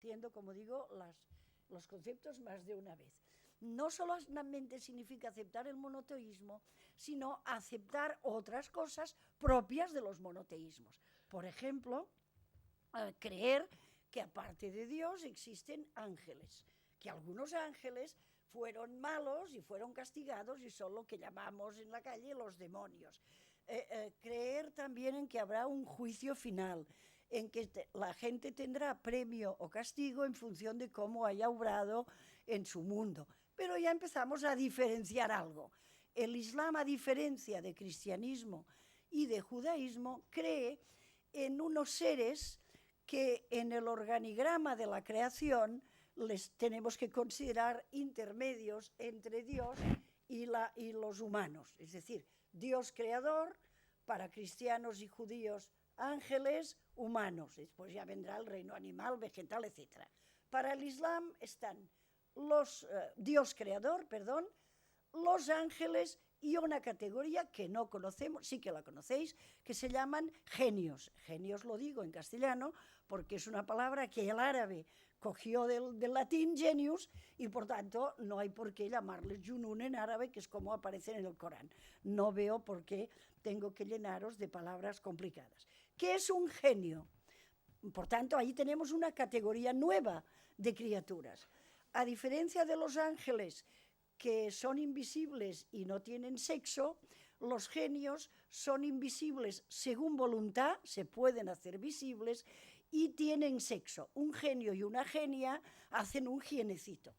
diciendo, como digo, los conceptos más de una vez. No solamente significa aceptar el monoteísmo, sino aceptar otras cosas propias de los monoteísmos. Por ejemplo, creer que aparte de Dios existen ángeles, que algunos ángeles fueron malos y fueron castigados y son lo que llamamos en la calle los demonios. Creer también en que habrá un juicio final, en que la gente tendrá premio o castigo en función de cómo haya obrado en su mundo. Pero ya empezamos a diferenciar algo. El Islam, a diferencia de cristianismo y de judaísmo, cree en unos seres que en el organigrama de la creación les tenemos que considerar intermedios entre Dios y los humanos. Es decir, Dios creador, para cristianos y judíos ángeles, humanos. Después ya vendrá el reino animal, vegetal, etc. Para el Islam están Dios creador, los ángeles y una categoría que no conocemos, sí que la conocéis, que se llaman genios. Genios lo digo en castellano porque es una palabra que el árabe cogió del latín genius y por tanto no hay por qué llamarles junun en árabe, que es como aparecen en el Corán. No veo por qué tengo que llenaros de palabras complicadas. ¿Qué es un genio? Por tanto, ahí tenemos una categoría nueva de criaturas. A diferencia de los ángeles, que son invisibles y no tienen sexo, los genios son invisibles según voluntad, se pueden hacer visibles y tienen sexo. Un genio y una genia hacen un gienecito.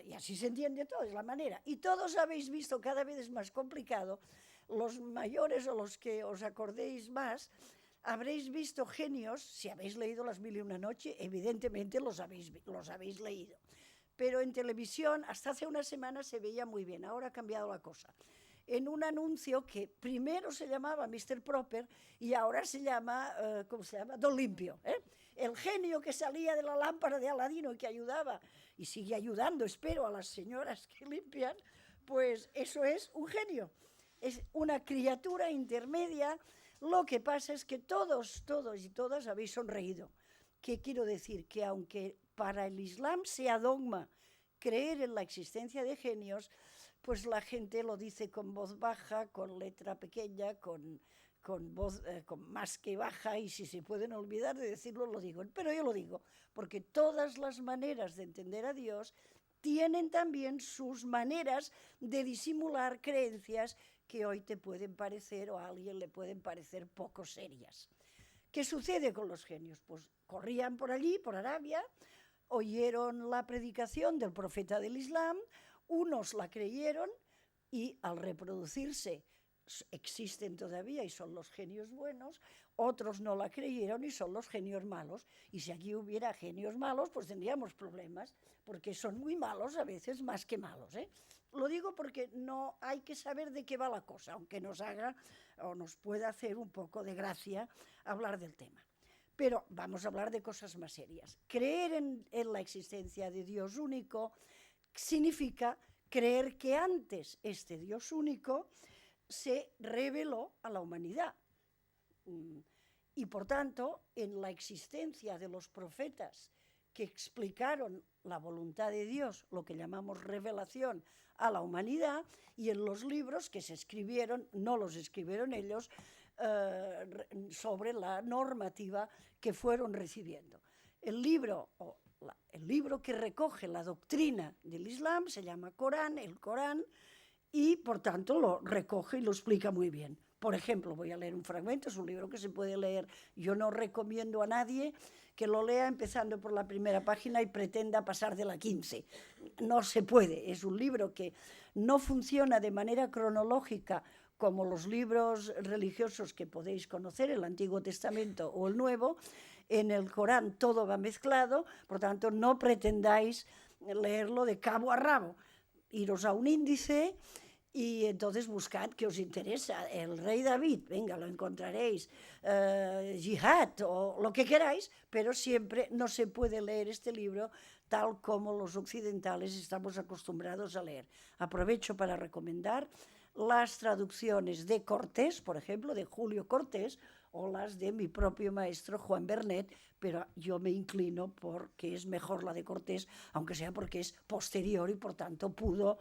Y así se entiende todo, es la manera. Y todos habéis visto, cada vez es más complicado, los mayores o los que os acordéis más, habréis visto genios, si habéis leído Las Mil y una Noche, evidentemente los habéis leído. Pero en televisión hasta hace una semana se veía muy bien, ahora ha cambiado la cosa. En un anuncio que primero se llamaba Mr. Proper y ahora se llama, ¿cómo se llama? Don Limpio. El genio que salía de la lámpara de Aladino y que ayudaba, y sigue ayudando, espero, a las señoras que limpian, pues eso es un genio. Es una criatura intermedia. Lo que pasa es que todos y todas habéis sonreído. ¿Qué quiero decir? Que aunque para el Islam sea dogma creer en la existencia de genios, pues la gente lo dice con voz baja, con letra pequeña, con voz con más que baja, y si se pueden olvidar de decirlo, lo digo. Pero yo lo digo, porque todas las maneras de entender a Dios tienen también sus maneras de disimular creencias que hoy te pueden parecer o a alguien le pueden parecer poco serias. ¿Qué sucede con los genios? Pues corrían por allí, por Arabia, oyeron la predicación del profeta del Islam, unos la creyeron y al reproducirse existen todavía y son los genios buenos, otros no la creyeron y son los genios malos. Y si aquí hubiera genios malos, pues tendríamos problemas, porque son muy malos a veces, más que malos. Lo digo porque no hay que saber de qué va la cosa, aunque nos haga o nos pueda hacer un poco de gracia hablar del tema. Pero vamos a hablar de cosas más serias. Creer en la existencia de Dios único significa creer que antes este Dios único se reveló a la humanidad. Y por tanto, en la existencia de los profetas que explicaron la voluntad de Dios, lo que llamamos revelación a la humanidad, y en los libros que se escribieron, no los escribieron ellos, sobre la normativa que fueron recibiendo. El libro que recoge la doctrina del Islam se llama Corán, el Corán, y por tanto lo recoge y lo explica muy bien. Por ejemplo, voy a leer un fragmento, es un libro que se puede leer. Yo no recomiendo a nadie que lo lea empezando por la primera página y pretenda pasar de la 15. No se puede, es un libro que no funciona de manera cronológica como los libros religiosos que podéis conocer, el Antiguo Testamento o el Nuevo. En el Corán todo va mezclado, por tanto no pretendáis leerlo de cabo a rabo. Iros a un índice y entonces buscad qué os interesa. El rey David, venga, lo encontraréis. Jihad o lo que queráis, pero siempre no se puede leer este libro tal como los occidentales estamos acostumbrados a leer. Aprovecho para recomendar las traducciones de Cortés, por ejemplo, de Julio Cortés, o las de mi propio maestro Juan Bernet, pero yo me inclino porque es mejor la de Cortés, aunque sea porque es posterior y por tanto pudo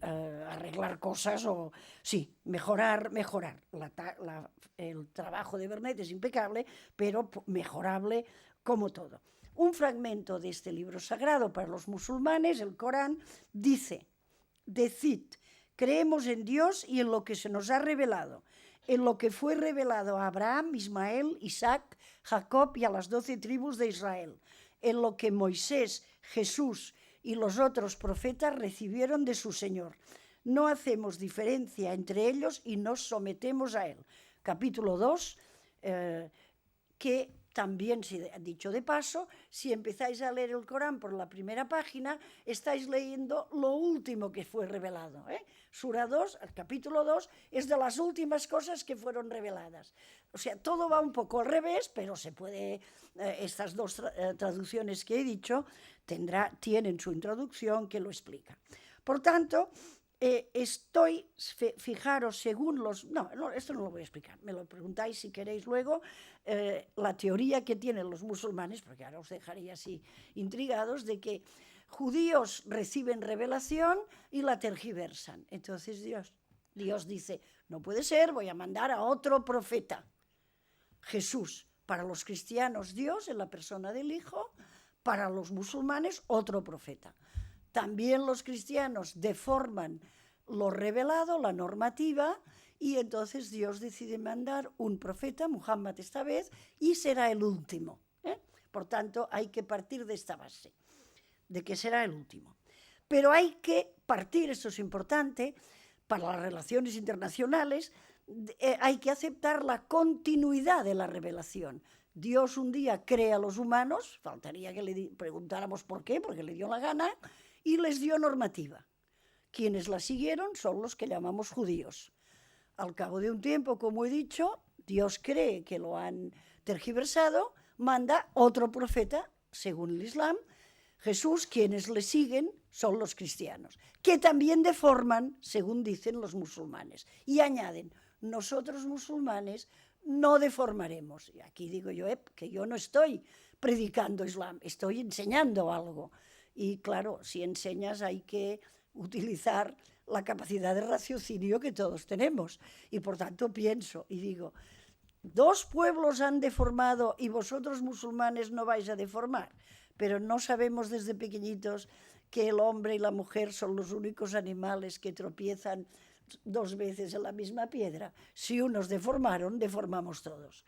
arreglar cosas o, sí, mejorar. El trabajo de Bernet es impecable, pero mejorable como todo. Un fragmento de este libro sagrado para los musulmanes, el Corán, dice: decid, creemos en Dios y en lo que se nos ha revelado, en lo que fue revelado a Abraham, Ismael, Isaac, Jacob y a las 12 tribus de Israel, en lo que Moisés, Jesús y los otros profetas recibieron de su Señor. No hacemos diferencia entre ellos y nos sometemos a Él. Capítulo 2, que también, dicho de paso, si empezáis a leer el Corán por la primera página, estáis leyendo lo último que fue revelado. Sura 2, el capítulo 2, es de las últimas cosas que fueron reveladas. O sea, todo va un poco al revés, pero se puede, estas dos traducciones que he dicho, tienen su introducción que lo explica. Por tanto, fijaros, según los... No, esto no lo voy a explicar, me lo preguntáis si queréis luego, la teoría que tienen los musulmanes, porque ahora os dejaría así intrigados, de que judíos reciben revelación y la tergiversan. Entonces Dios dice, no puede ser, voy a mandar a otro profeta, Jesús. Para los cristianos, Dios en la persona del Hijo, para los musulmanes, otro profeta. También los cristianos deforman lo revelado, la normativa, y entonces Dios decide mandar un profeta, Muhammad esta vez, y será el último. Por tanto, hay que partir de esta base, de que será el último. Pero hay que partir, esto es importante, para las relaciones internacionales, hay que aceptar la continuidad de la revelación. Dios un día crea a los humanos, faltaría que le preguntáramos por qué, porque le dio la gana, y les dio normativa. Quienes la siguieron son los que llamamos judíos. Al cabo de un tiempo, como he dicho, Dios cree que lo han tergiversado, manda otro profeta, según el Islam, Jesús. Quienes le siguen son los cristianos, que también deforman, según dicen los musulmanes, y añaden, nosotros musulmanes no deformaremos. Y aquí digo yo que yo no estoy predicando Islam, estoy enseñando algo. Y claro, si enseñas hay que utilizar la capacidad de raciocinio que todos tenemos. Y por tanto pienso y digo, dos pueblos han deformado y vosotros musulmanes no vais a deformar. Pero no sabemos desde pequeñitos que el hombre y la mujer son los únicos animales que tropiezan 2 veces en la misma piedra. Si unos deformaron, deformamos todos.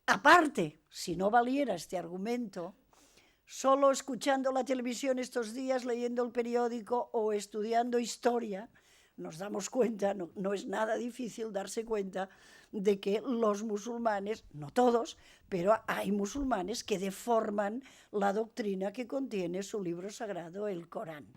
Aparte, si no valiera este argumento, solo escuchando la televisión estos días, leyendo el periódico o estudiando historia, nos damos cuenta, no es nada difícil darse cuenta de que los musulmanes, no todos, pero hay musulmanes que deforman la doctrina que contiene su libro sagrado, el Corán.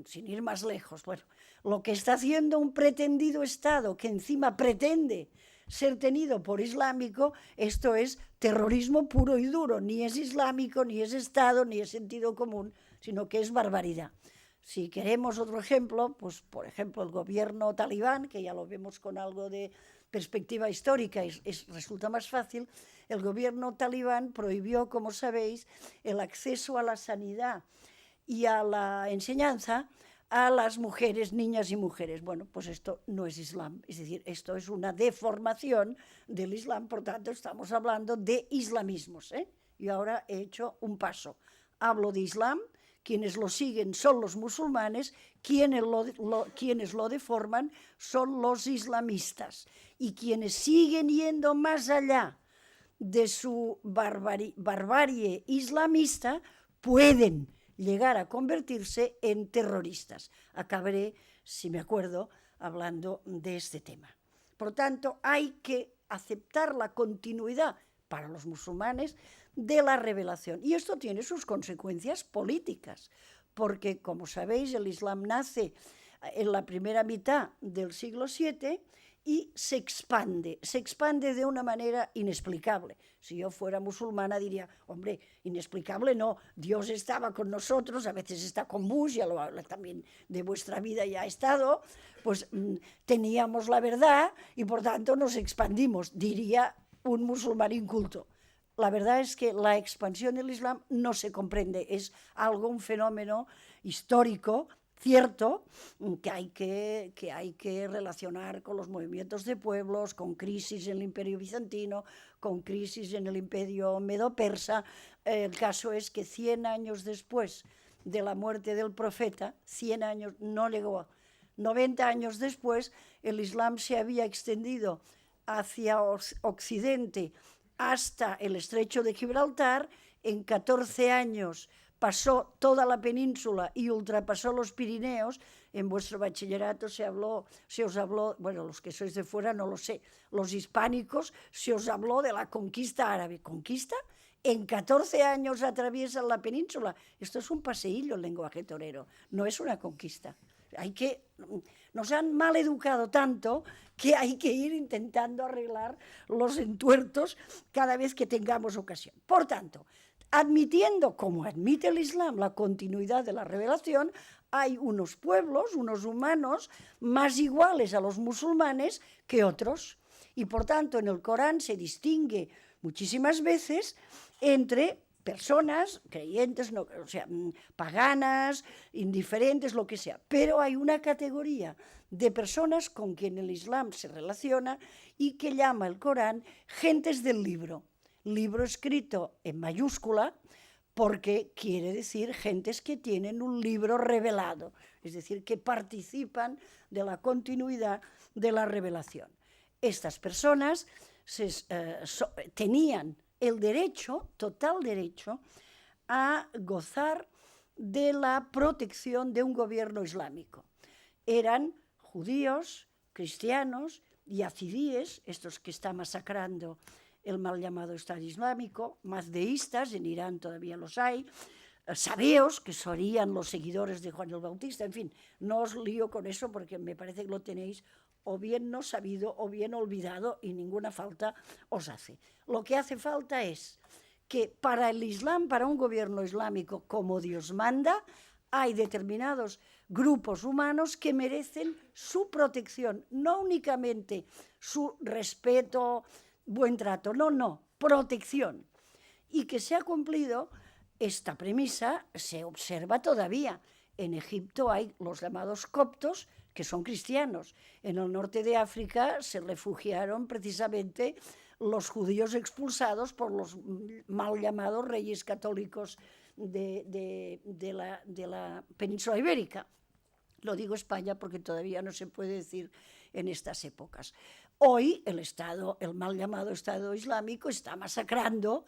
Sin ir más lejos, bueno, lo que está haciendo un pretendido Estado que encima pretende ser tenido por islámico, esto es terrorismo puro y duro, ni es islámico, ni es Estado, ni es sentido común, sino que es barbaridad. Si queremos otro ejemplo, pues por ejemplo el gobierno talibán, que ya lo vemos con algo de perspectiva histórica, resulta más fácil, el gobierno talibán prohibió, como sabéis, el acceso a la sanidad y a la enseñanza a las mujeres, niñas y mujeres. Bueno, pues esto no es Islam, es decir, esto es una deformación del Islam, por tanto estamos hablando de islamismos. Y ahora he hecho un paso. Hablo de Islam, quienes lo siguen son los musulmanes, quienes lo deforman son los islamistas. Y quienes siguen yendo más allá de su barbarie islamista pueden llegar a convertirse en terroristas. Acabaré, si me acuerdo, hablando de este tema. Por tanto, hay que aceptar la continuidad para los musulmanes de la revelación. Y esto tiene sus consecuencias políticas, porque, como sabéis, el Islam nace en la primera mitad del siglo VII y se expande de una manera inexplicable. Si yo fuera musulmana diría, hombre, inexplicable no, Dios estaba con nosotros, a veces está con Bush, ya lo habla también de vuestra vida, ya ha estado, pues teníamos la verdad y por tanto nos expandimos, diría un musulmán inculto. La verdad es que la expansión del Islam no se comprende, es algo, un fenómeno histórico, cierto, que hay que relacionar con los movimientos de pueblos, con crisis en el Imperio Bizantino, con crisis en el Imperio Medo-Persa. El caso es que 100 años después de la muerte del profeta, 100 años, no llegó, 90 años después, el Islam se había extendido hacia Occidente hasta el estrecho de Gibraltar. En 14 años pasó toda la península y ultrapasó los Pirineos. En vuestro bachillerato se os habló, bueno, los que sois de fuera no lo sé, los hispánicos, se os habló de la conquista árabe. ¿Conquista? En 14 años atraviesan la península. Esto es un paseillo, el lenguaje torero, no es una conquista. Nos han mal educado tanto que hay que ir intentando arreglar los entuertos cada vez que tengamos ocasión. Por tanto, admitiendo, como admite el Islam, la continuidad de la revelación, hay unos pueblos, unos humanos, más iguales a los musulmanes que otros. Y por tanto, en el Corán se distingue muchísimas veces entre personas creyentes, no, o sea, paganas, indiferentes, lo que sea. Pero hay una categoría de personas con quien el Islam se relaciona y que llama el Corán gentes del libro. Libro escrito en mayúscula porque quiere decir gentes que tienen un libro revelado, es decir, que participan de la continuidad de la revelación. Estas personas tenían el derecho, total derecho, a gozar de la protección de un gobierno islámico. Eran judíos, cristianos, yazidíes, estos que está masacrando el mal llamado Estado Islámico, mazdeístas, en Irán todavía los hay, sabeos, que serían los seguidores de Juan el Bautista, en fin, no os lío con eso porque me parece que lo tenéis o bien no sabido o bien olvidado y ninguna falta os hace. Lo que hace falta es que para el Islam, para un gobierno islámico como Dios manda, hay determinados grupos humanos que merecen su protección, no únicamente su respeto, buen trato, no, protección. Y que se ha cumplido esta premisa, se observa todavía. En Egipto hay los llamados coptos, que son cristianos. En el norte de África se refugiaron precisamente los judíos expulsados por los mal llamados reyes católicos de la península ibérica. Lo digo España porque todavía no se puede decir en estas épocas. Hoy el mal llamado Estado Islámico está masacrando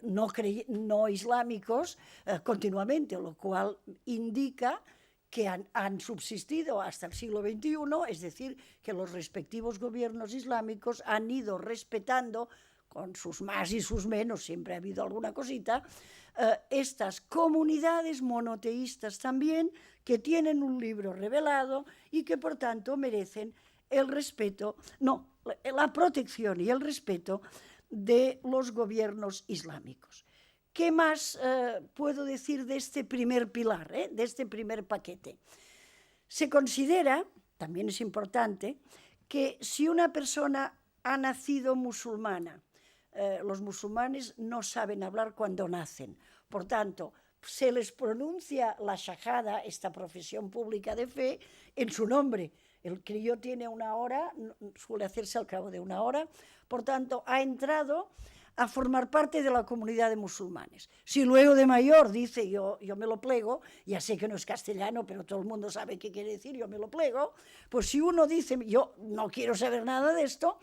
no islámicos continuamente, lo cual indica que han subsistido hasta el siglo XXI, es decir, que los respectivos gobiernos islámicos han ido respetando, con sus más y sus menos, siempre ha habido alguna cosita, estas comunidades monoteístas también, que tienen un libro revelado y que por tanto merecen el respeto, la protección y el respeto de los gobiernos islámicos. ¿Qué más puedo decir de este primer pilar, de este primer paquete? Se considera, también es importante, que si una persona ha nacido musulmana, los musulmanes no saben hablar cuando nacen, por tanto, se les pronuncia la shahada, esta profesión pública de fe, en su nombre. El crío tiene una hora, suele hacerse al cabo de una hora, por tanto, ha entrado a formar parte de la comunidad de musulmanes. Si luego de mayor dice yo me lo plego, ya sé que no es castellano, pero todo el mundo sabe qué quiere decir yo me lo plego, pues si uno dice yo no quiero saber nada de esto,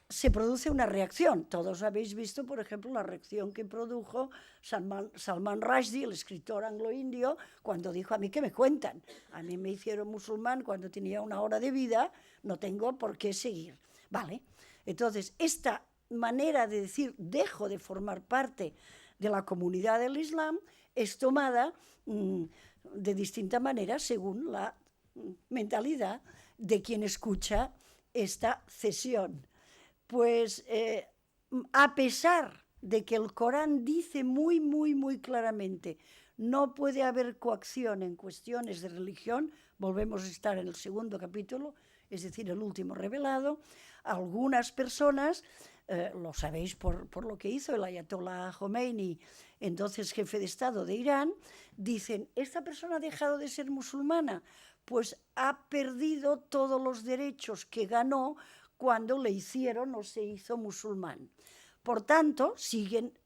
se produce una reacción. Todos habéis visto, por ejemplo, la reacción que produjo Salman Rushdie, el escritor anglo-indio, cuando dijo: a mí, ¿qué me cuentan? A mí me hicieron musulmán cuando tenía una hora de vida, no tengo por qué seguir. ¿Vale? Entonces, esta manera de decir dejo de formar parte de la comunidad del Islam es tomada de distinta manera según la mentalidad de quien escucha esta cesión. Pues a pesar de que el Corán dice muy, muy, muy claramente no puede haber coacción en cuestiones de religión, volvemos a estar en el segundo capítulo, es decir, el último revelado, algunas personas, lo sabéis por lo que hizo el ayatollah Khomeini, entonces jefe de Estado de Irán, dicen, ¿esta persona ha dejado de ser musulmana? Pues ha perdido todos los derechos que ganó cuando le hicieron o se hizo musulmán. Por tanto, siguen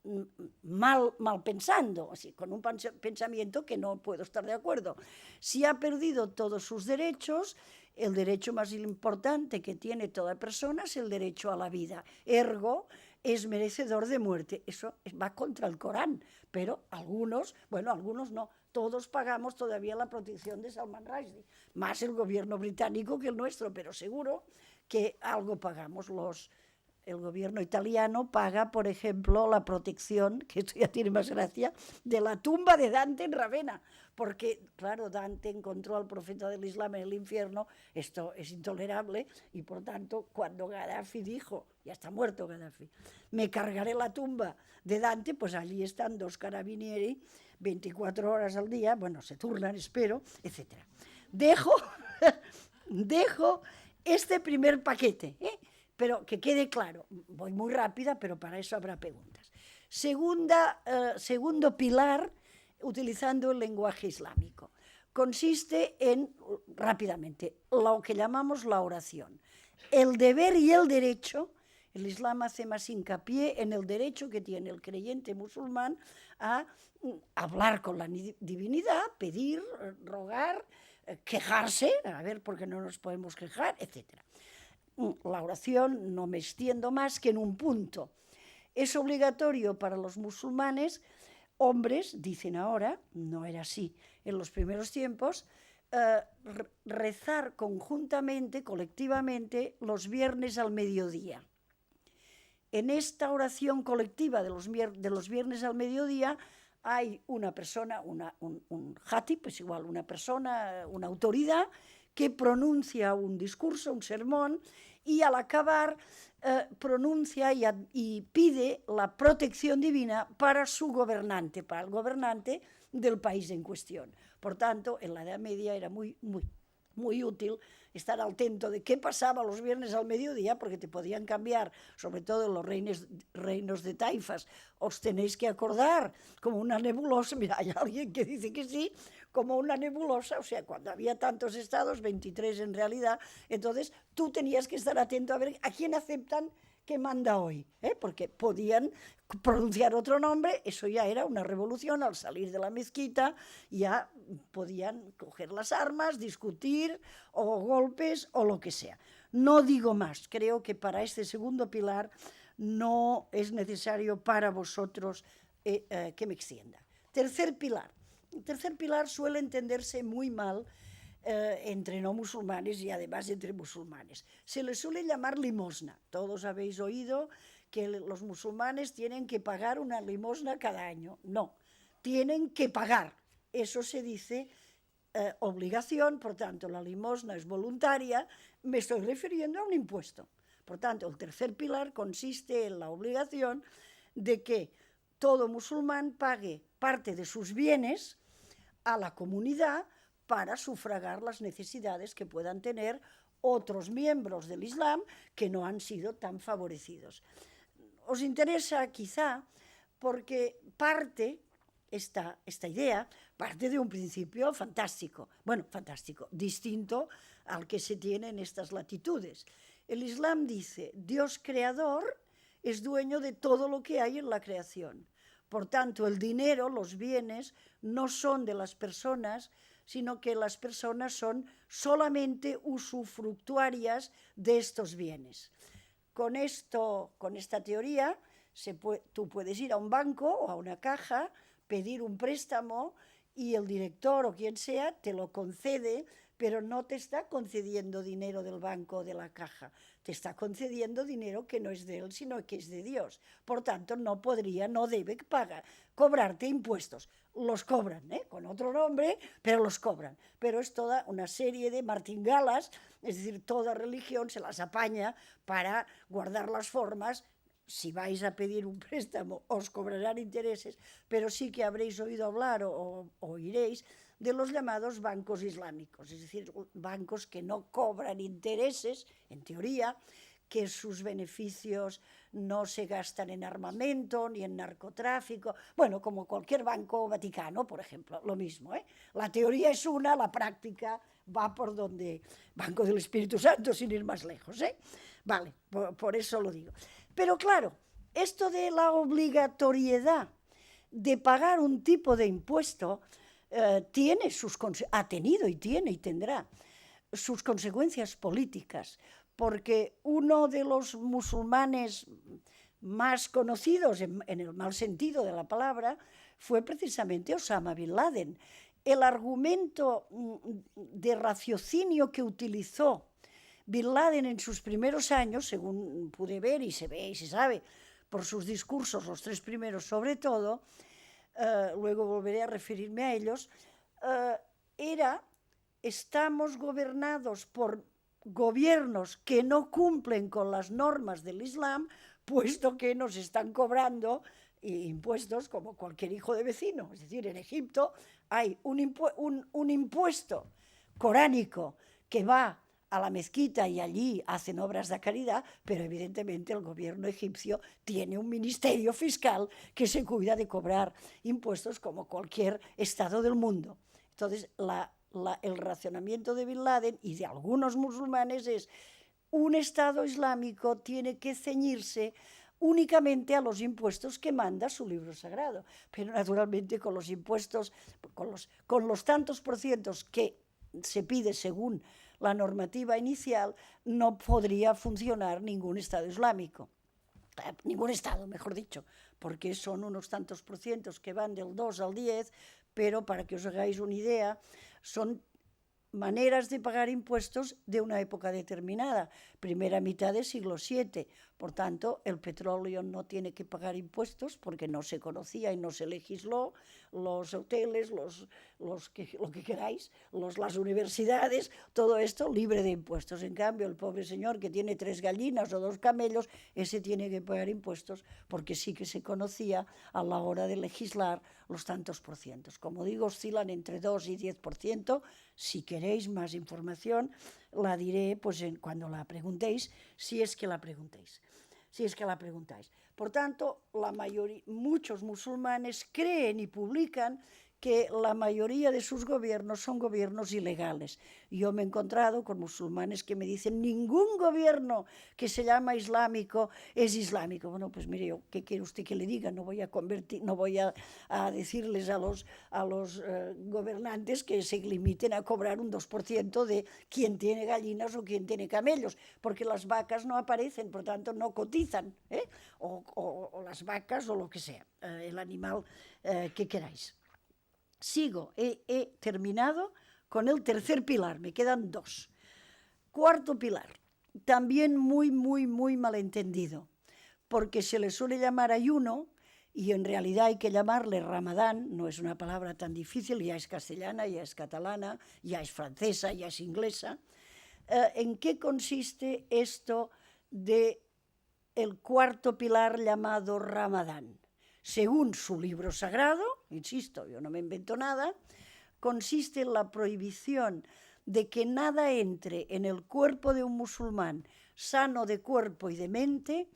mal pensando, así, con un pensamiento que no puedo estar de acuerdo. Si ha perdido todos sus derechos, el derecho más importante que tiene toda persona es el derecho a la vida. Ergo, es merecedor de muerte. Eso va contra el Corán, pero algunos no, todos pagamos todavía la protección de Salman Rushdie, más el gobierno británico que el nuestro, pero seguro que algo pagamos. El gobierno italiano paga, por ejemplo, la protección, que esto ya tiene más gracia, de la tumba de Dante en Ravenna, porque, claro, Dante encontró al profeta del Islam en el infierno, esto es intolerable, y por tanto, cuando Gaddafi dijo, ya está muerto Gaddafi, me cargaré la tumba de Dante, pues allí están 2 carabinieri, 24 horas al día, bueno, se turnan, espero, etc. Dejo este primer paquete, pero que quede claro, voy muy rápida, pero para eso habrá preguntas. Segundo pilar, utilizando el lenguaje islámico, consiste en, rápidamente, lo que llamamos la oración. El deber y el derecho, el Islam hace más hincapié en el derecho que tiene el creyente musulmán a hablar con la divinidad, pedir, rogar, quejarse, a ver por qué no nos podemos quejar, etcétera. La oración, no me extiendo más que en un punto. Es obligatorio para los musulmanes, hombres, dicen ahora, no era así en los primeros tiempos, rezar conjuntamente, colectivamente, los viernes al mediodía. En esta oración colectiva de los viernes al mediodía hay una persona, un jatib, es igual, una persona, una autoridad, que pronuncia un discurso, un sermón, y al acabar pronuncia y pide la protección divina para su gobernante, para el gobernante del país en cuestión. Por tanto, en la Edad Media era muy útil estar al tanto de qué pasaba los viernes al mediodía, porque te podían cambiar, sobre todo en los reinos de taifas. Os tenéis que acordar, como una nebulosa, mira, hay alguien que dice que sí, como una nebulosa, o sea, cuando había tantos estados, 23 en realidad, entonces tú tenías que estar atento a ver a quién aceptan que manda hoy, porque podían pronunciar otro nombre, eso ya era una revolución. Al salir de la mezquita ya podían coger las armas, discutir, o golpes, o lo que sea. No digo más, creo que para este segundo pilar no es necesario para vosotros que me extienda. Tercer pilar. El tercer pilar suele entenderse muy mal entre no musulmanes y además entre musulmanes. Se le suele llamar limosna. Todos habéis oído que los musulmanes tienen que pagar una limosna cada año. No, tienen que pagar. Eso se dice obligación, por tanto la limosna es voluntaria, me estoy refiriendo a un impuesto. Por tanto, el tercer pilar consiste en la obligación de que todo musulmán pague parte de sus bienes a la comunidad para sufragar las necesidades que puedan tener otros miembros del Islam que no han sido tan favorecidos. Os interesa quizá porque esta idea parte de un principio fantástico, distinto al que se tiene en estas latitudes. El Islam dice, Dios creador es dueño de todo lo que hay en la creación. Por tanto, el dinero, los bienes, no son de las personas, sino que las personas son solamente usufructuarias de estos bienes. Con esta teoría, tú puedes ir a un banco o a una caja, pedir un préstamo y el director o quien sea te lo concede, pero no te está concediendo dinero del banco o de la caja, te está concediendo dinero que no es de él, sino que es de Dios. Por tanto, no debe cobrarte impuestos. Los cobran, con otro nombre, pero los cobran. Pero es toda una serie de martingalas, es decir, toda religión se las apaña para guardar las formas. Si vais a pedir un préstamo, os cobrarán intereses, pero sí que habréis oído hablar o oiréis de los llamados bancos islámicos, es decir, bancos que no cobran intereses, en teoría, que sus beneficios no se gastan en armamento ni en narcotráfico, bueno, como cualquier banco vaticano, por ejemplo, lo mismo, ¿eh? La teoría es una, la práctica va por donde Banco del Espíritu Santo, sin ir más lejos, ¿eh? Vale, por eso lo digo. Pero claro, esto de la obligatoriedad de pagar un tipo de impuesto ha tenido y tiene y tendrá sus consecuencias políticas, porque uno de los musulmanes más conocidos, en el mal sentido de la palabra, fue precisamente Osama Bin Laden. El argumento de raciocinio que utilizó Bin Laden en sus primeros años, según pude ver y se ve y se sabe por sus discursos, los 3 primeros sobre todo, luego volveré a referirme a ellos, era: estamos gobernados por gobiernos que no cumplen con las normas del Islam, puesto que nos están cobrando impuestos como cualquier hijo de vecino. Es decir, en Egipto hay un impuesto coránico que va a la mezquita y allí hacen obras de caridad, pero evidentemente el gobierno egipcio tiene un ministerio fiscal que se cuida de cobrar impuestos como cualquier estado del mundo. Entonces, el racionamiento de Bin Laden y de algunos musulmanes es: un Estado islámico tiene que ceñirse únicamente a los impuestos que manda su libro sagrado, pero naturalmente con los impuestos, con los tantos por cientos que se pide según la normativa inicial, no podría funcionar ningún Estado islámico. Ningún Estado, mejor dicho, porque son unos tantos por cientos que van del 2 al 10, pero para que os hagáis una idea, son maneras de pagar impuestos de una época determinada, primera mitad del siglo VII. Por tanto, el petróleo no tiene que pagar impuestos porque no se conocía y no se legisló, los hoteles, lo que queráis, las universidades, todo esto libre de impuestos. En cambio, el pobre señor que tiene 3 gallinas o 2 camellos, ese tiene que pagar impuestos porque sí que se conocía a la hora de legislar los tantos por cientos. Como digo, oscilan entre 2 y 10%. Si queréis más información, la diré pues cuando la preguntéis, si es que la preguntáis. Por tanto, muchos musulmanes creen y publican que la mayoría de sus gobiernos son gobiernos ilegales. Yo me he encontrado con musulmanes que me dicen: ningún gobierno que se llama islámico es islámico. Bueno, pues mire, ¿qué quiere usted que le diga? No voy a decirles a los gobernantes que se limiten a cobrar un 2% de quién tiene gallinas o quién tiene camellos, porque las vacas no aparecen, por tanto no cotizan, o las vacas o lo que sea, el animal que queráis. Sigo, he terminado con el tercer pilar, me quedan 2. Cuarto pilar, también muy, muy, muy malentendido, porque se le suele llamar ayuno y en realidad hay que llamarle Ramadán. No es una palabra tan difícil, ya es castellana, ya es catalana, ya es francesa, ya es inglesa. ¿En qué consiste esto del cuarto pilar llamado Ramadán? Según su libro sagrado, insisto, yo no me invento nada, consiste en la prohibición de que nada entre en el cuerpo de un musulmán sano de cuerpo y de mente,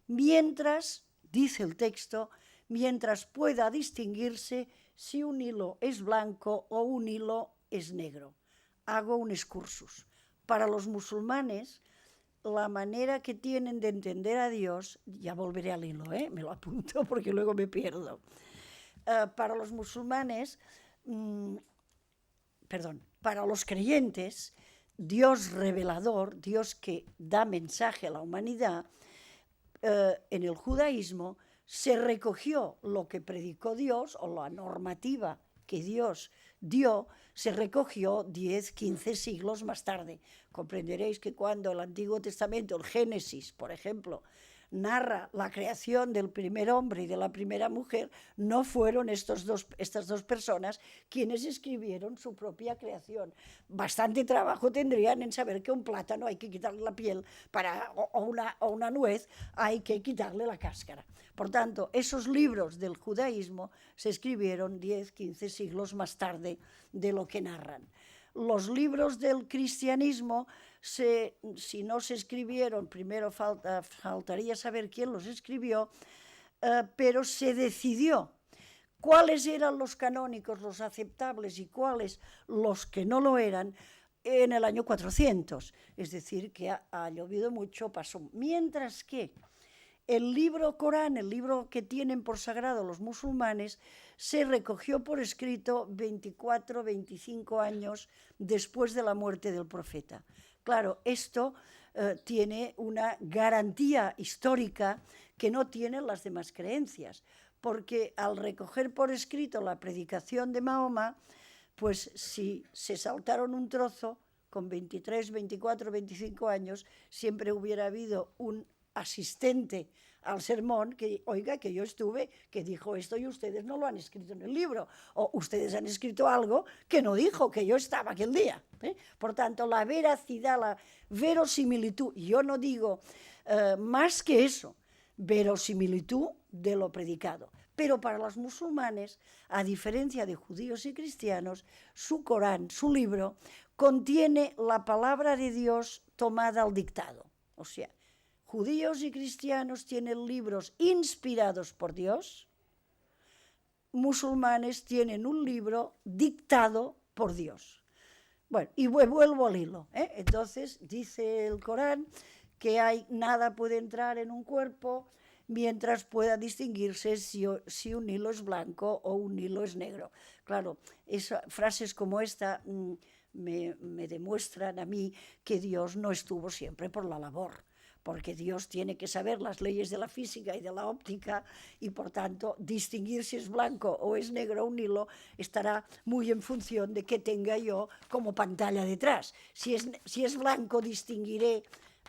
mientras, dice el texto, mientras pueda distinguirse si un hilo es blanco o un hilo es negro. Hago un excursus. Para los musulmanes, la manera que tienen de entender a Dios, ya volveré al hilo, me lo apunto porque luego me pierdo. Para los musulmanes, para los creyentes, Dios revelador, Dios que da mensaje a la humanidad, en el judaísmo se recogió lo que predicó Dios, o la normativa que Dios dio, se recogió 10, 15 siglos más tarde. Comprenderéis que cuando el Antiguo Testamento, el Génesis, por ejemplo, narra la creación del primer hombre y de la primera mujer, no fueron estas dos personas quienes escribieron su propia creación. Bastante trabajo tendrían en saber que un plátano hay que quitarle la piel o una nuez hay que quitarle la cáscara. Por tanto, esos libros del judaísmo se escribieron 10, 15 siglos más tarde de lo que narran. los libros del cristianismo, si no se escribieron, primero faltaría saber quién los escribió, pero se decidió cuáles eran los canónicos, los aceptables y cuáles los que no lo eran en el año 400. Es decir, que ha llovido mucho, pasó. Mientras que el libro Corán, el libro que tienen por sagrado los musulmanes, se recogió por escrito 24, 25 años después de la muerte del profeta. Claro, esto tiene una garantía histórica que no tienen las demás creencias, porque al recoger por escrito la predicación de Mahoma, pues si se saltaron un trozo, con 23, 24, 25 años, siempre hubiera habido un asistente al sermón que, oiga, que yo estuve, que dijo esto y ustedes no lo han escrito en el libro, o ustedes han escrito algo que no dijo, que yo estaba aquel día. Por tanto, la veracidad, la verosimilitud, yo no digo más que eso, verosimilitud de lo predicado. Pero para los musulmanes, a diferencia de judíos y cristianos, su Corán, su libro, contiene la palabra de Dios tomada al dictado. O sea, judíos y cristianos tienen libros inspirados por Dios, musulmanes tienen un libro dictado por Dios. Bueno, y vuelvo al hilo. Entonces, dice el Corán que nada puede entrar en un cuerpo mientras pueda distinguirse si un hilo es blanco o un hilo es negro. Claro, frases como esta me demuestran a mí que Dios no estuvo siempre por la labor, porque Dios tiene que saber las leyes de la física y de la óptica y, por tanto, distinguir si es blanco o es negro un hilo estará muy en función de qué tenga yo como pantalla detrás. Si es blanco, distinguiré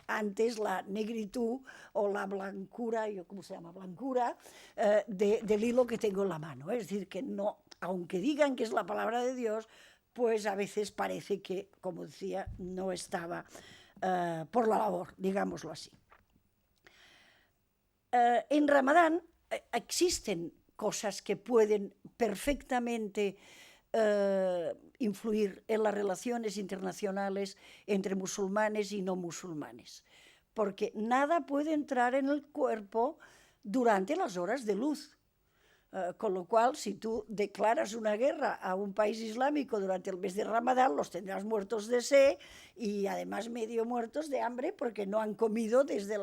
antes la negritud o la blancura, ¿cómo se llama? Blancura del hilo que tengo en la mano. Es decir, que no, aunque digan que es la palabra de Dios, pues a veces parece que, como decía, no estaba por la labor, digámoslo así. En Ramadán existen cosas que pueden perfectamente influir en las relaciones internacionales entre musulmanes y no musulmanes, porque nada puede entrar en el cuerpo durante las horas de luz. Con lo cual, si tú declaras una guerra a un país islámico durante el mes de Ramadán, los tendrás muertos de sed y además medio muertos de hambre porque no han comido desde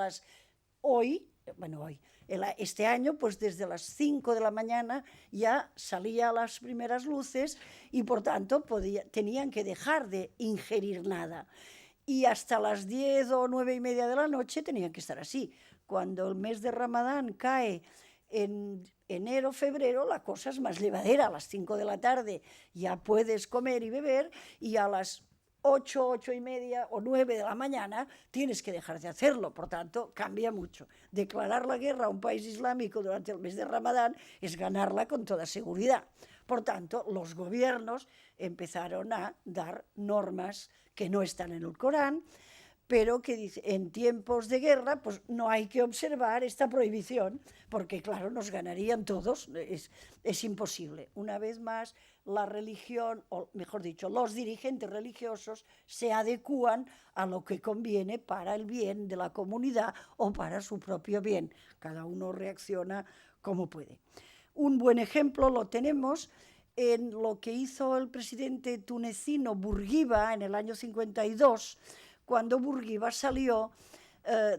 este año, pues desde las 5 de la mañana ya salía las primeras luces y por tanto tenían que dejar de ingerir nada. Y hasta las 10 o 9:30 de la noche tenían que estar así. Cuando el mes de Ramadán cae en enero, febrero, la cosa es más llevadera. A las 5 de la tarde ya puedes comer y beber y a las 8, 8:30 o 9 de la mañana tienes que dejar de hacerlo. Por tanto, cambia mucho. Declarar la guerra a un país islámico durante el mes de Ramadán es ganarla con toda seguridad. Por tanto, los gobiernos empezaron a dar normas que no están en el Corán, pero que en tiempos de guerra pues no hay que observar esta prohibición, porque claro, nos ganarían todos, es imposible. Una vez más, la religión, o mejor dicho, los dirigentes religiosos se adecúan a lo que conviene para el bien de la comunidad o para su propio bien. Cada uno reacciona como puede. Un buen ejemplo lo tenemos en lo que hizo el presidente tunecino Bourguiba en el año 52, cuando Bourguiba salió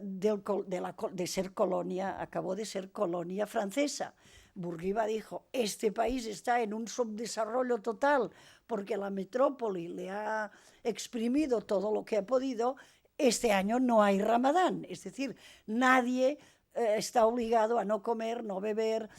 de ser colonia, acabó de ser colonia francesa. Bourguiba dijo, este país está en un subdesarrollo total porque la metrópoli le ha exprimido todo lo que ha podido, este año no hay Ramadán, es decir, nadie está obligado a no comer, no beber,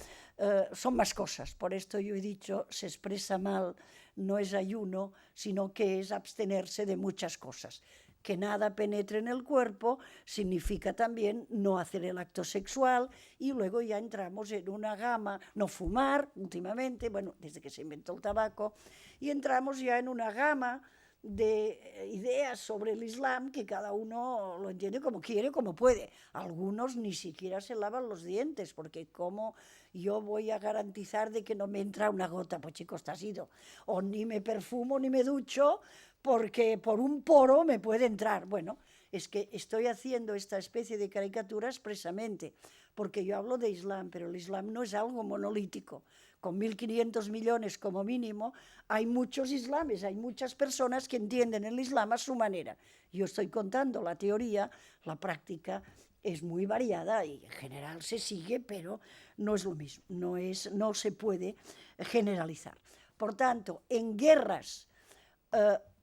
son más cosas. Por esto yo he dicho, se expresa mal, no es ayuno, sino que es abstenerse de muchas cosas. Que nada penetre en el cuerpo significa también no hacer el acto sexual y luego ya entramos en una gama, no fumar últimamente, bueno, desde que se inventó el tabaco, y entramos ya en una gama de ideas sobre el Islam que cada uno lo entiende como quiere, como puede. Algunos ni siquiera se lavan los dientes porque como yo voy a garantizar de que no me entra una gota. Pues chicos, te has ido. O ni me perfumo ni me ducho porque por un poro me puede entrar. Bueno, es que estoy haciendo esta especie de caricatura expresamente, porque yo hablo de Islam, pero el Islam no es algo monolítico. Con 1.500 millones como mínimo, hay muchos islames, hay muchas personas que entienden el Islam a su manera. Yo estoy contando la teoría, la práctica es muy variada y en general se sigue, pero no es lo mismo, no se puede generalizar. Por tanto, en guerras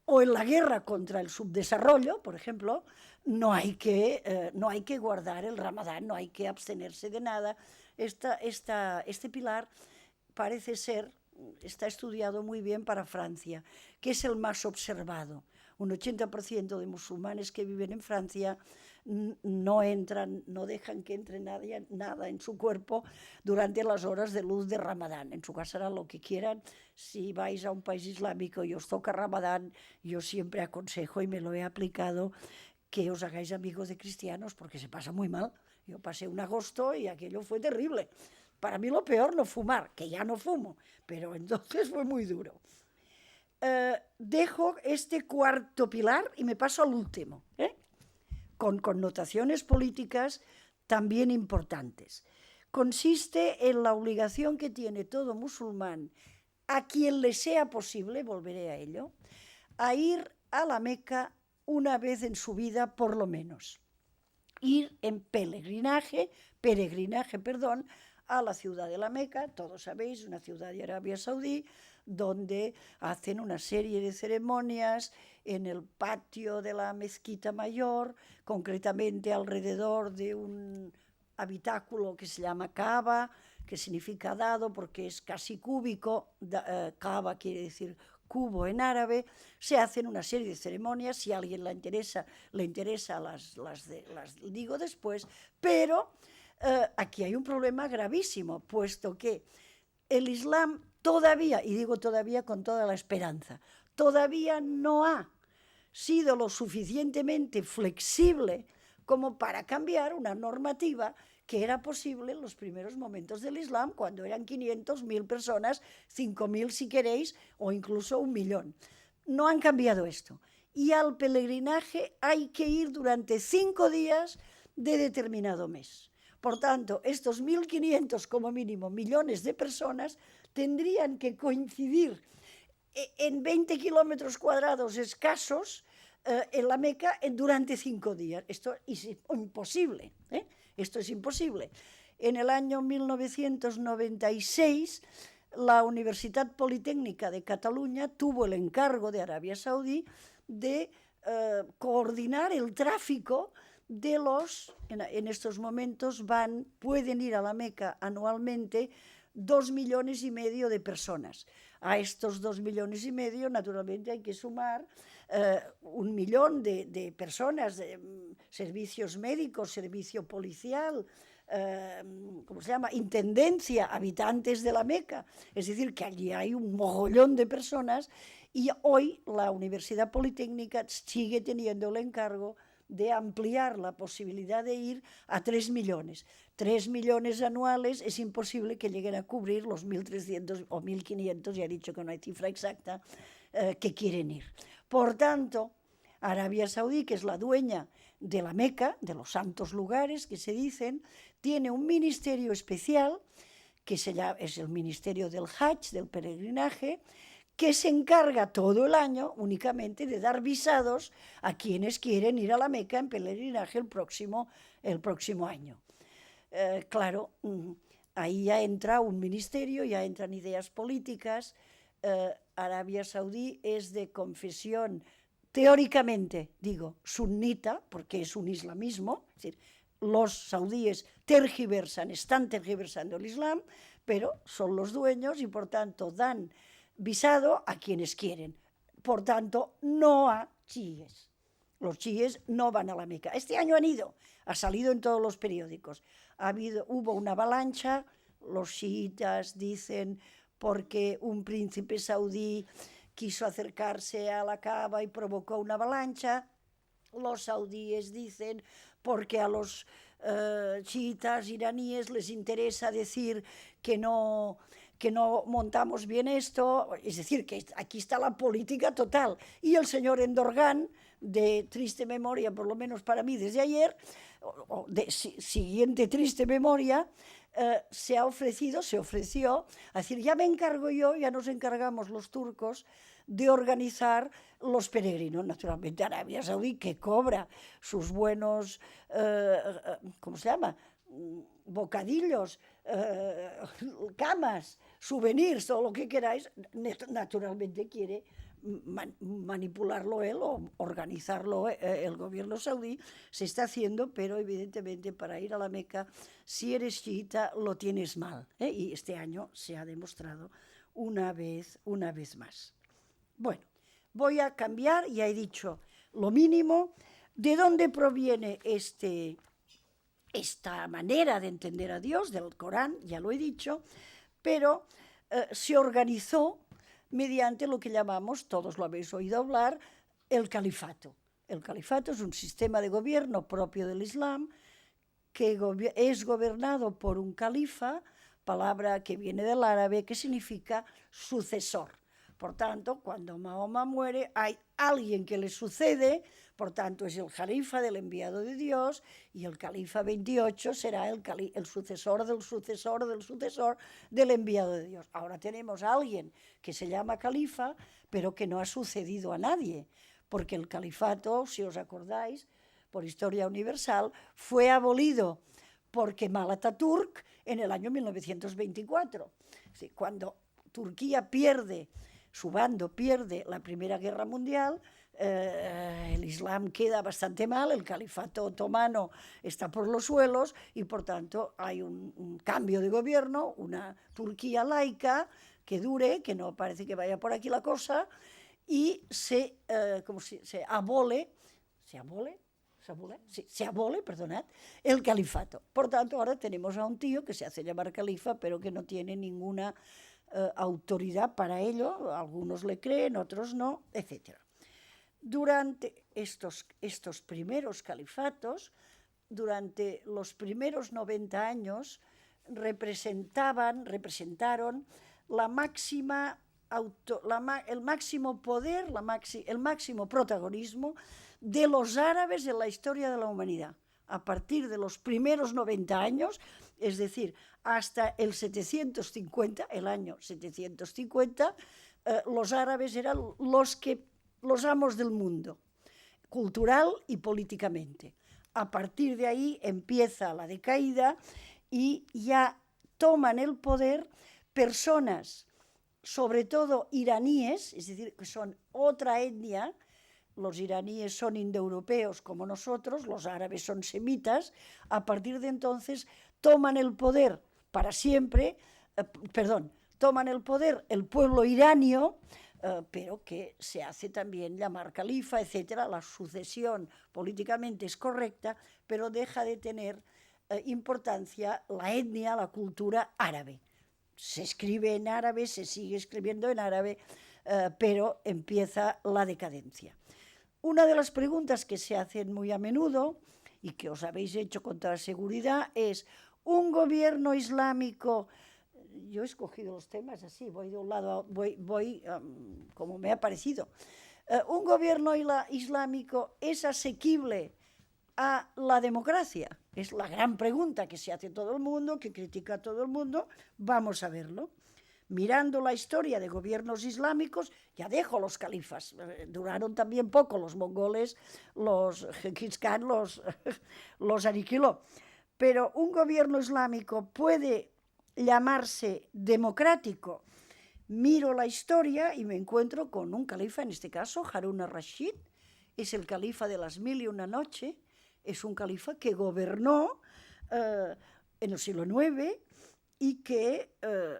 o en la guerra contra el subdesarrollo, por ejemplo, no hay que guardar el Ramadán, no hay que abstenerse de nada. Este pilar parece ser, está estudiado muy bien para Francia, que es el más observado. Un 80% de musulmanes que viven en Francia no dejan que entre nada en su cuerpo durante las horas de luz de Ramadán. En su casa harán lo que quieran. Si vais a un país islámico y os toca Ramadán, yo siempre aconsejo, y me lo he aplicado, que os hagáis amigos de cristianos, porque se pasa muy mal. Yo pasé un agosto y aquello fue terrible. Para mí lo peor no fumar, que ya no fumo, pero entonces fue muy duro. Dejo este cuarto pilar y me paso al último, con connotaciones políticas también importantes. Consiste en la obligación que tiene todo musulmán, a quien le sea posible, volveré a ello, a ir a la Meca una vez en su vida por lo menos. Ir en peregrinaje, a la ciudad de la Meca, todos sabéis, una ciudad de Arabia Saudí, donde hacen una serie de ceremonias en el patio de la mezquita mayor, concretamente alrededor de un habitáculo que se llama Kaaba, que significa dado porque es casi cúbico, Kaaba quiere decir cubo en árabe. Se hacen una serie de ceremonias, si a alguien le interesa las digo después, pero aquí hay un problema gravísimo, puesto que el Islam todavía, y digo todavía con toda la esperanza, todavía no ha sido lo suficientemente flexible como para cambiar una normativa que era posible en los primeros momentos del Islam, cuando eran 500, 1.000 personas, 5.000 si queréis, o incluso 1.000.000. No han cambiado esto. Y al peregrinaje hay que ir durante 5 días de determinado mes. Por tanto, estos 1.500 como mínimo millones de personas tendrían que coincidir en 20 kilómetros cuadrados escasos en la Meca durante 5 días. Esto es imposible, Esto es imposible. En el año 1996, la Universidad Politécnica de Cataluña tuvo el encargo de Arabia Saudí de coordinar el tráfico de en estos momentos pueden ir a la Meca anualmente 2,5 millones de personas. A estos 2,5 millones, naturalmente, hay que sumar 1 millón de personas, servicios médicos, servicio policial, ¿cómo se llama? Intendencia, habitantes de la Meca. Es decir, que allí hay un mogollón de personas y hoy la Universidad Politécnica sigue teniendo el encargo de ampliar la posibilidad de ir a 3 millones. 3 millones anuales es imposible que lleguen a cubrir los 1.300 o 1.500, ya he dicho que no hay cifra exacta, que quieren ir. Por tanto, Arabia Saudí, que es la dueña de la Meca, de los santos lugares que se dicen, tiene un ministerio especial, que es el ministerio del Hajj, del peregrinaje, que se encarga todo el año únicamente de dar visados a quienes quieren ir a la Meca en peregrinaje el próximo año. Claro, ahí ya entra un ministerio, ya entran ideas políticas. Arabia Saudí es de confesión, teóricamente, sunita, porque es un islamismo, es decir, los saudíes están tergiversando el Islam, pero son los dueños y por tanto dan visado a quienes quieren. Por tanto, no a chiíes. Los chiíes no van a la Meca. Este año han ido, ha salido en todos los periódicos. Hubo una avalancha, los chiitas dicen porque un príncipe saudí quiso acercarse a la Kaaba y provocó una avalancha. Los saudíes dicen porque a los chiitas iraníes les interesa decir que no montamos bien esto, es decir, que aquí está la política total. Y el señor Endorgan, de triste memoria, por lo menos para mí desde ayer, o de siguiente triste memoria, se ofreció a decir, ya me encargo yo, ya nos encargamos los turcos de organizar los peregrinos. Naturalmente Arabia Saudí, que cobra sus buenos, ¿cómo se llama?, bocadillos, camas, souvenirs, todo lo que queráis, naturalmente quiere manipularlo él o organizarlo el gobierno saudí. Se está haciendo, pero evidentemente para ir a la Meca, si eres chiita, lo tienes mal, y este año se ha demostrado una vez más. Bueno, voy a cambiar, ya he dicho lo mínimo. ¿De dónde proviene esta manera de entender a Dios? Del Corán, ya lo he dicho, pero se organizó mediante lo que llamamos, todos lo habéis oído hablar, el califato. El califato es un sistema de gobierno propio del Islam que es gobernado por un califa, palabra que viene del árabe, que significa sucesor. Por tanto, cuando Mahoma muere, hay alguien que le sucede, por tanto es el califa del enviado de Dios, y el califa 28 será el sucesor del sucesor del sucesor del enviado de Dios. Ahora tenemos a alguien que se llama califa, pero que no ha sucedido a nadie, porque el califato, si os acordáis, por historia universal, fue abolido por Kemal Atatürk en el año 1924. Cuando Turquía pierde, su bando pierde la Primera Guerra Mundial, el Islam queda bastante mal, el califato otomano está por los suelos y por tanto hay un cambio de gobierno, una Turquía laica que dure, que no parece que vaya por aquí la cosa, y se abole, el califato. Por tanto, ahora tenemos a un tío que se hace llamar califa, pero que no tiene ninguna autoridad para ello. Algunos le creen, otros no, etc. Durante estos primeros califatos, durante los primeros 90 años, representaron la máxima el máximo poder, el máximo protagonismo de los árabes en la historia de la humanidad. A partir de los primeros 90 años, es decir, hasta el 750, el año 750, los árabes eran los amos del mundo, cultural y políticamente. A partir de ahí empieza la decaída y ya toman el poder personas, sobre todo iraníes, es decir, que son otra etnia. Los iraníes son indoeuropeos como nosotros, los árabes son semitas. A partir de entonces toman el poder para siempre, toman el poder el pueblo iranio, pero que se hace también llamar califa, etc. La sucesión políticamente es correcta, pero deja de tener importancia la etnia, la cultura árabe. Se escribe en árabe, se sigue escribiendo en árabe, pero empieza la decadencia. Una de las preguntas que se hacen muy a menudo y que os habéis hecho con toda seguridad es: ¿un gobierno islámico? Yo he escogido los temas así, voy de un lado, voy como me ha parecido. ¿Un gobierno islámico es asequible a la democracia? Es la gran pregunta que se hace todo el mundo, que critica todo el mundo. Vamos a verlo. Mirando la historia de gobiernos islámicos, ya dejo los califas, duraron también poco, los mongoles, los Genghis Khan, los aniquiló. Pero un gobierno islámico puede llamarse democrático. Miro la historia y me encuentro con un califa, en este caso Harun al-Rashid, es el califa de las 1001 noches, es un califa que gobernó en el siglo IX y que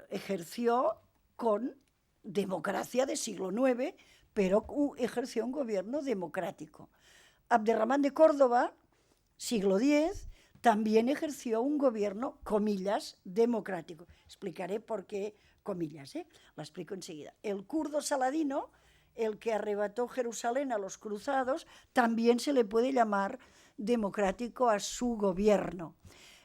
ejerció con democracia de siglo IX, pero ejerció un gobierno democrático. Abderramán de Córdoba, siglo X, también ejerció un gobierno, comillas, democrático. Explicaré por qué comillas, la explico enseguida. El kurdo Saladino, el que arrebató Jerusalén a los cruzados, también se le puede llamar democrático a su gobierno.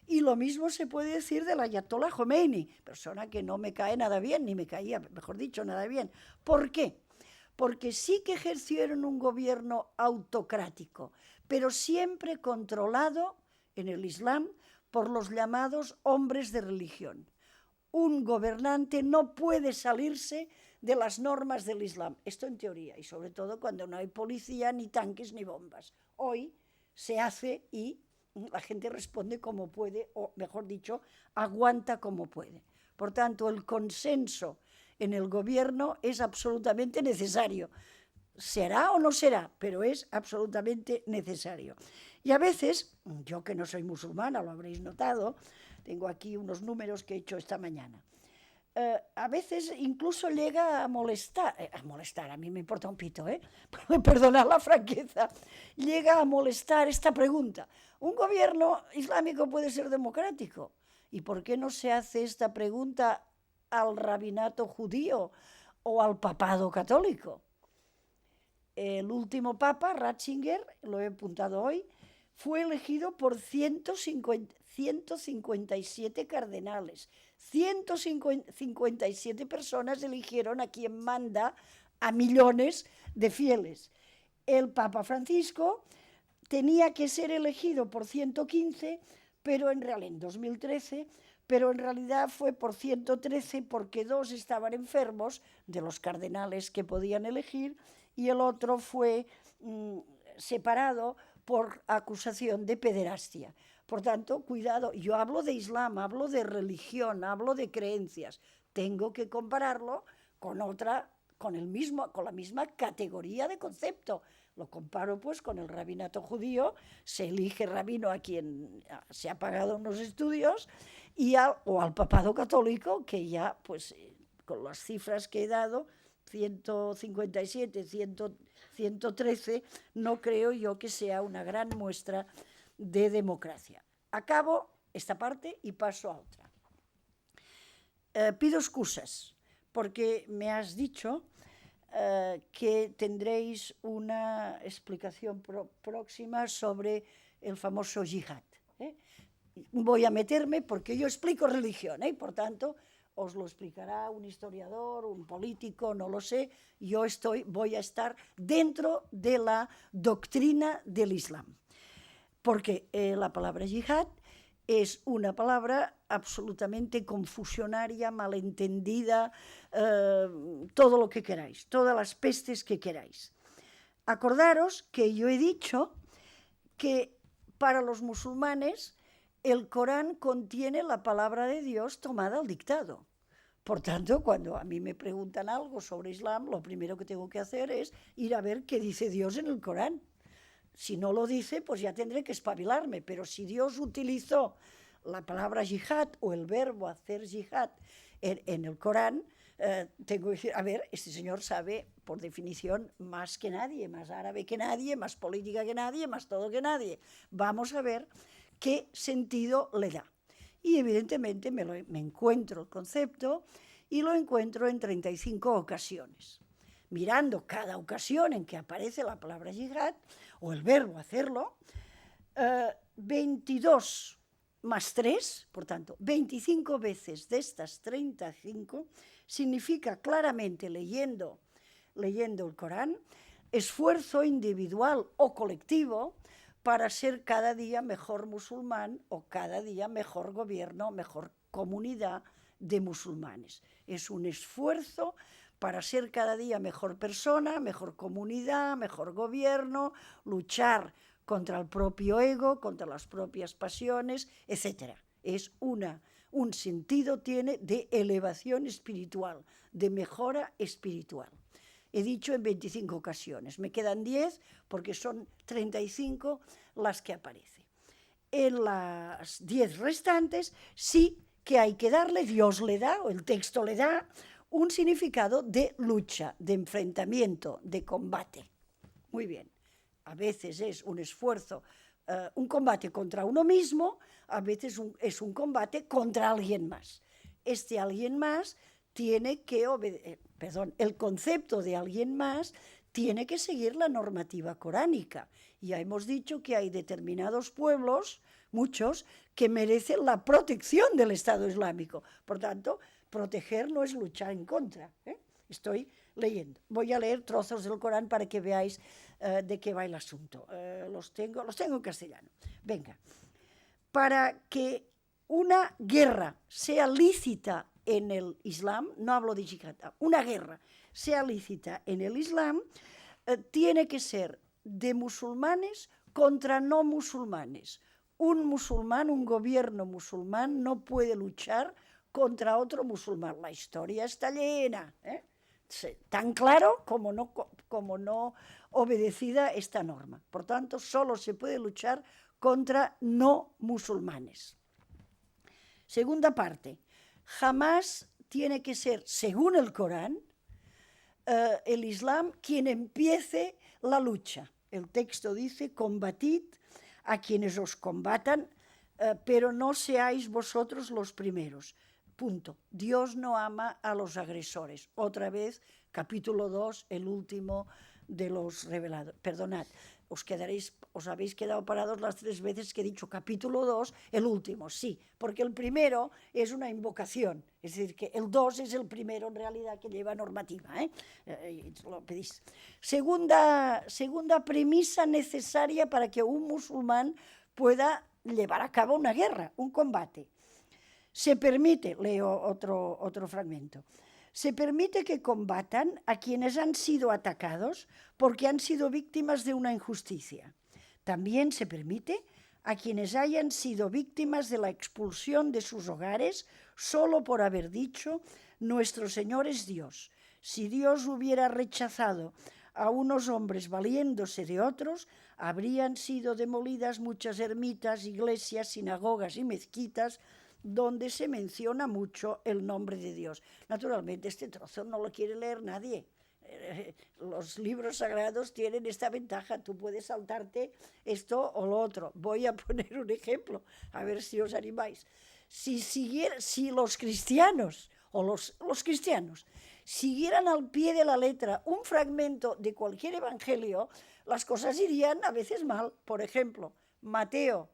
Y lo mismo se puede decir del Ayatollah Khomeini, persona que no me cae nada bien, ni me caía, mejor dicho, nada bien. ¿Por qué? Porque sí que ejercieron un gobierno autocrático, pero siempre controlado en el Islam por los llamados hombres de religión. Un gobernante no puede salirse de las normas del Islam, esto en teoría, y sobre todo cuando no hay policía, ni tanques, ni bombas. Hoy se hace y la gente responde como puede, o mejor dicho, aguanta como puede. Por tanto, el consenso en el gobierno es absolutamente necesario. Será o no será, pero es absolutamente necesario. Y a veces, yo que no soy musulmana, lo habréis notado, tengo aquí unos números que he hecho esta mañana. A veces incluso llega a molestar, a mí me importa un pito, perdonad la franqueza, llega a molestar esta pregunta. ¿Un gobierno islámico puede ser democrático? ¿Y por qué no se hace esta pregunta al rabinato judío o al papado católico? El último papa, Ratzinger, lo he apuntado hoy, fue elegido por 157 cardenales. 157 personas eligieron a quien manda a millones de fieles. El Papa Francisco tenía que ser elegido por 115, pero en 2013, pero en realidad fue por 113 porque 2 estaban enfermos de los cardenales que podían elegir y el otro fue separado por acusación de pederastia. Por tanto, cuidado, yo hablo de Islam, hablo de religión, hablo de creencias. Tengo que compararlo con otra, con la misma categoría de concepto. Lo comparo pues con el rabinato judío, se elige rabino a quien se ha pagado unos estudios, o al papado católico, que ya pues con las cifras que he dado, 157, 113, no creo yo que sea una gran muestra de democracia. Acabo esta parte y paso a otra. Pido excusas porque me has dicho que tendréis una explicación próxima sobre el famoso yihad. Voy a meterme porque yo explico religión, por tanto, os lo explicará un historiador, un político, no lo sé. Yo voy a estar dentro de la doctrina del Islam. Porque la palabra yihad es una palabra absolutamente confusionaria, malentendida, todo lo que queráis, todas las pestes que queráis. Acordaros que yo he dicho que para los musulmanes el Corán contiene la palabra de Dios tomada al dictado. Por tanto, cuando a mí me preguntan algo sobre Islam, lo primero que tengo que hacer es ir a ver qué dice Dios en el Corán. Si no lo dice, pues ya tendré que espabilarme. Pero si Dios utilizó la palabra yihad o el verbo hacer yihad en el Corán, tengo que decir, a ver, este señor sabe, por definición, más que nadie, más árabe que nadie, más política que nadie, más todo que nadie. Vamos a ver qué sentido le da. Y evidentemente me encuentro el concepto y lo encuentro en 35 ocasiones. Mirando cada ocasión en que aparece la palabra yihad o el verbo hacerlo, 22 más 3, por tanto, 25 veces de estas 35 significa claramente, leyendo el Corán, esfuerzo individual o colectivo para ser cada día mejor musulmán o cada día mejor gobierno, mejor comunidad de musulmanes. Es un esfuerzo para ser cada día mejor persona, mejor comunidad, mejor gobierno, luchar contra el propio ego, contra las propias pasiones, etc. Es un sentido tiene de elevación espiritual, de mejora espiritual. He dicho en 25 ocasiones, me quedan 10 porque son 35 las que aparecen. En las 10 restantes sí que hay que darle, Dios le da, o el texto le da, un significado de lucha, de enfrentamiento, de combate. Muy bien, a veces es un esfuerzo, un combate contra uno mismo, a veces es un combate contra alguien más. Este alguien más tiene que el concepto de alguien más tiene que seguir la normativa coránica. Ya hemos dicho que hay determinados pueblos, muchos, que merecen la protección del Estado Islámico. Por tanto, proteger no es luchar en contra. Estoy leyendo. Voy a leer trozos del Corán para que veáis de qué va el asunto. Los tengo en castellano. Venga. Para que una guerra sea lícita en el Islam, no hablo de jihad, una guerra sea lícita en el Islam, tiene que ser de musulmanes contra no musulmanes. Un musulmán, un gobierno musulmán no puede luchar contra otro musulmán. La historia está llena, tan claro como no obedecida esta norma. Por tanto, solo se puede luchar contra no musulmanes. Segunda parte, jamás tiene que ser, según el Corán, el Islam quien empiece la lucha. El texto dice, combatid a quienes os combatan, pero no seáis vosotros los primeros. Punto. Dios no ama a los agresores. Otra vez, capítulo 2, el último de los revelados. Perdonad, os habéis quedado parados las 3 veces que he dicho capítulo 2, el último, sí, porque el primero es una invocación, es decir, que el 2 es el primero en realidad que lleva normativa, lo pedís. Segunda premisa necesaria para que un musulmán pueda llevar a cabo una guerra, un combate. Se permite, leo otro fragmento, se permite que combatan a quienes han sido atacados porque han sido víctimas de una injusticia. También se permite a quienes hayan sido víctimas de la expulsión de sus hogares solo por haber dicho, nuestro Señor es Dios. Si Dios hubiera rechazado a unos hombres valiéndose de otros, habrían sido demolidas muchas ermitas, iglesias, sinagogas y mezquitas, donde se menciona mucho el nombre de Dios. Naturalmente, este trozo no lo quiere leer nadie. Los libros sagrados tienen esta ventaja, tú puedes saltarte esto o lo otro. Voy a poner un ejemplo, a ver si os animáis. Si los cristianos o los cristianos siguieran al pie de la letra un fragmento de cualquier evangelio, las cosas irían a veces mal. Por ejemplo, Mateo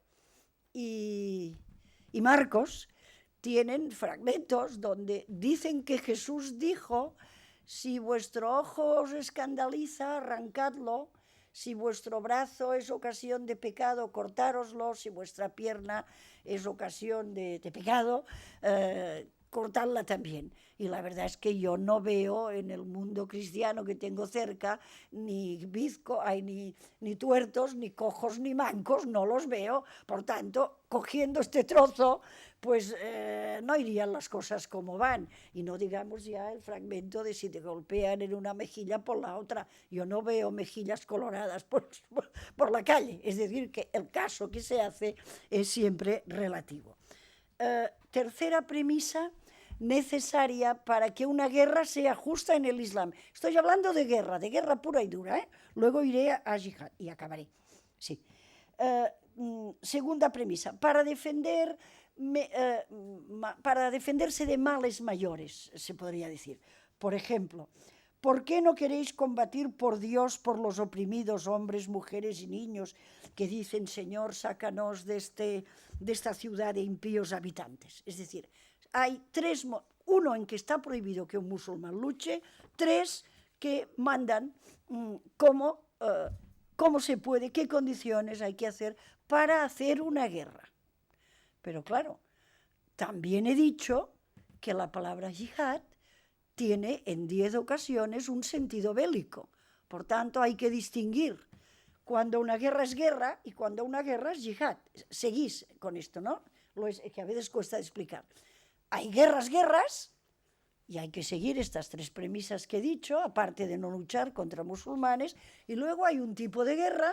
y Marcos tienen fragmentos donde dicen que Jesús dijo, si vuestro ojo os escandaliza, arrancadlo, si vuestro brazo es ocasión de pecado, cortároslo, si vuestra pierna es ocasión de pecado, cortadla también. Y la verdad es que yo no veo en el mundo cristiano que tengo cerca ni ni tuertos, ni cojos, ni mancos, no los veo. Por tanto, cogiendo este trozo, pues no irían las cosas como van. Y no digamos ya el fragmento de si te golpean en una mejilla por la otra. Yo no veo mejillas coloradas por la calle. Es decir, que el caso que se hace es siempre relativo. Tercera premisa necesaria para que una guerra sea justa en el Islam. Estoy hablando de guerra pura y dura, Luego iré a jihad y acabaré. Sí. Segunda premisa, para defenderse de males mayores, se podría decir. Por ejemplo, ¿por qué no queréis combatir por Dios por los oprimidos hombres, mujeres y niños que dicen, Señor, sácanos de esta ciudad de impíos habitantes? Es decir, hay 3, uno en que está prohibido que un musulmán luche, 3 que mandan cómo se puede, qué condiciones hay que hacer para hacer una guerra. Pero claro, también he dicho que la palabra yihad tiene en 10 ocasiones un sentido bélico. Por tanto, hay que distinguir cuando una guerra es guerra y cuando una guerra es yihad. Seguís con esto, ¿no? Que a veces cuesta explicar. Hay guerras, y hay que seguir estas 3 premisas que he dicho, aparte de no luchar contra musulmanes, y luego hay un tipo de guerra,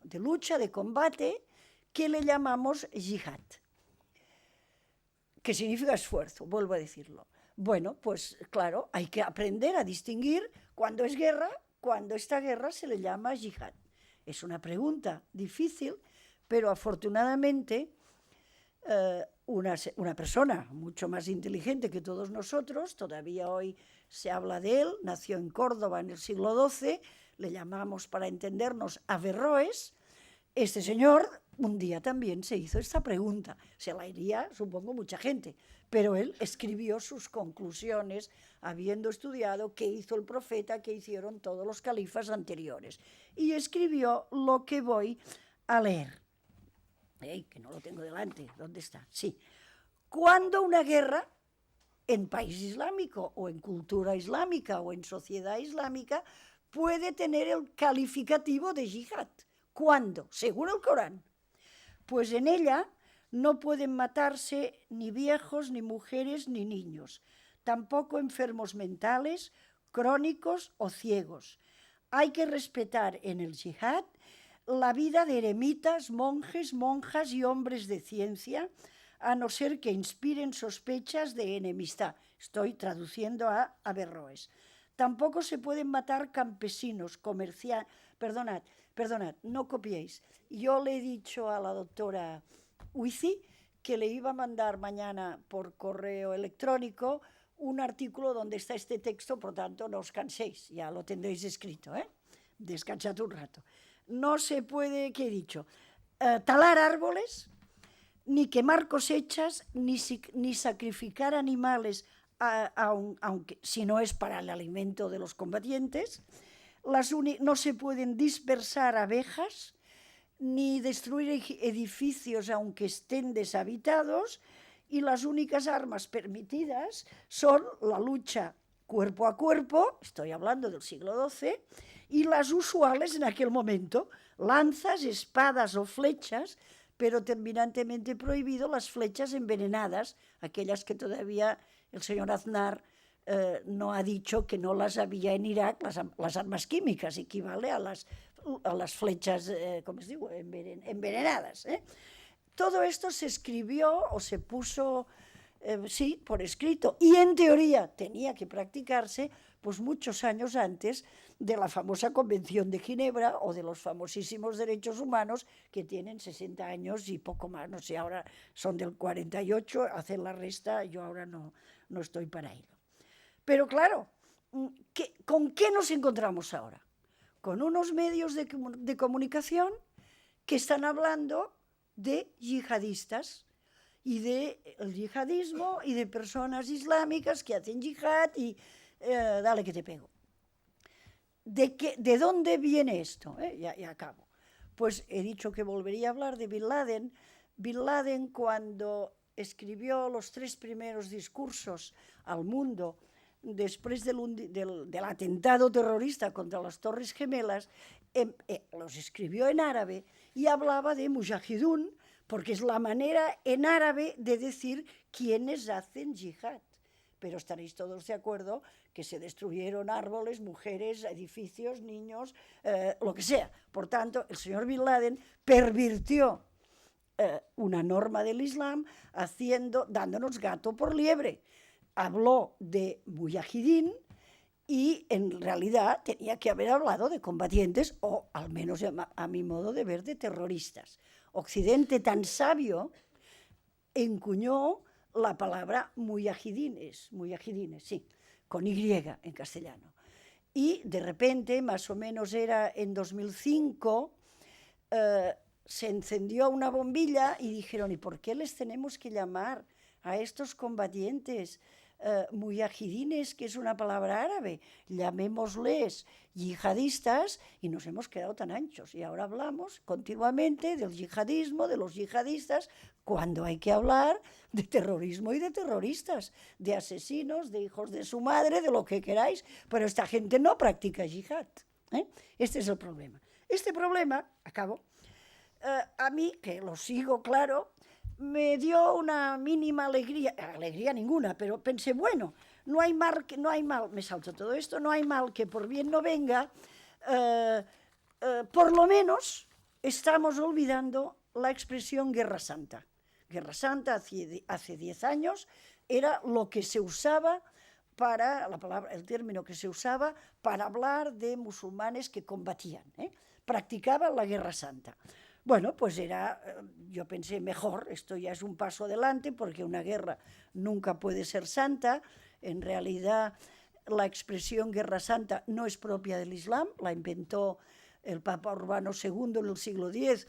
de lucha, de combate, que le llamamos yihad, que significa esfuerzo, vuelvo a decirlo. Bueno, pues claro, hay que aprender a distinguir cuando es guerra, cuando esta guerra se le llama yihad. Es una pregunta difícil, pero afortunadamente una persona mucho más inteligente que todos nosotros, todavía hoy se habla de él, nació en Córdoba en el siglo XII, le llamamos para entendernos Averroes. Este señor un día también se hizo esta pregunta, se la haría, supongo, mucha gente, pero él escribió sus conclusiones habiendo estudiado qué hizo el profeta, qué hicieron todos los califas anteriores, y escribió lo que voy a leer. Que no lo tengo delante, ¿dónde está? Sí. Cuando una guerra en país islámico o en cultura islámica o en sociedad islámica puede tener el calificativo de yihad. ¿Cuándo? Según el Corán. Pues en ella no pueden matarse ni viejos, ni mujeres, ni niños, tampoco enfermos mentales, crónicos o ciegos. Hay que respetar en el yihad la vida de eremitas, monjes, monjas y hombres de ciencia, a no ser que inspiren sospechas de enemistad. Estoy traduciendo a Averroes. Tampoco se pueden matar campesinos, comerciantes. Perdonad, no copiéis. Yo le he dicho a la doctora Huici que le iba a mandar mañana por correo electrónico un artículo donde está este texto, por tanto no os canséis, ya lo tendréis escrito, descansad un rato. No se puede, ¿qué he dicho? Talar árboles, ni quemar cosechas, ni sacrificar animales, aunque si no es para el alimento de los combatientes. No se pueden dispersar abejas, ni destruir edificios aunque estén deshabitados, y las únicas armas permitidas son la lucha cuerpo a cuerpo, estoy hablando del siglo XII, y las usuales en aquel momento, lanzas, espadas o flechas, pero terminantemente prohibido las flechas envenenadas, aquellas que todavía el señor Aznar no ha dicho que no las había en Irak, las armas químicas, equivale a las flechas, ¿cómo se digo?, envenenadas. Todo esto se escribió o se puso, sí, por escrito, y en teoría tenía que practicarse pues muchos años antes de la famosa Convención de Ginebra o de los famosísimos derechos humanos que tienen 60 años y poco más, no sé, ahora son del 48, hacen la resta, yo ahora no estoy para ello. Pero claro, ¿con qué nos encontramos ahora? Con unos medios de comunicación que están hablando de yihadistas y del yihadismo y de personas islámicas que hacen yihad y dale que te pego. ¿De dónde viene esto? Ya acabo. Pues he dicho que volvería a hablar de Bin Laden. Bin Laden, cuando escribió los 3 primeros discursos al mundo después del atentado terrorista contra las Torres Gemelas, los escribió en árabe y hablaba de mujahidun, porque es la manera en árabe de decir quienes hacen yihad. Pero estaréis todos de acuerdo que se destruyeron árboles, mujeres, edificios, niños, lo que sea. Por tanto, el señor Bin Laden pervirtió una norma del Islam dándonos gato por liebre. Habló de mujahidín y en realidad tenía que haber hablado de combatientes o al menos a mi modo de ver de terroristas. Occidente tan sabio encuñó la palabra mujahidines, sí, con Y en castellano. Y de repente, más o menos era en 2005, se encendió una bombilla y dijeron, ¿y por qué les tenemos que llamar a estos combatientes mujahidines, que es una palabra árabe? Llamémosles yihadistas, y nos hemos quedado tan anchos. Y ahora hablamos continuamente del yihadismo, de los yihadistas, cuando hay que hablar de terrorismo y de terroristas, de asesinos, de hijos de su madre, de lo que queráis, pero esta gente no practica yihad. Este es el problema. Este problema, acabo, a mí, que lo sigo, claro, me dio una mínima alegría ninguna, pero pensé, bueno, no hay mal, me salto todo esto, no hay mal que por bien no venga, por lo menos estamos olvidando la expresión Guerra Santa. Guerra Santa hace 10 años era lo que se usaba el término que se usaba para hablar de musulmanes que combatían, practicaban la Guerra Santa. Bueno, pues yo pensé, mejor, esto ya es un paso adelante, porque una guerra nunca puede ser santa. En realidad, la expresión guerra santa no es propia del Islam, la inventó el Papa Urbano II en el siglo X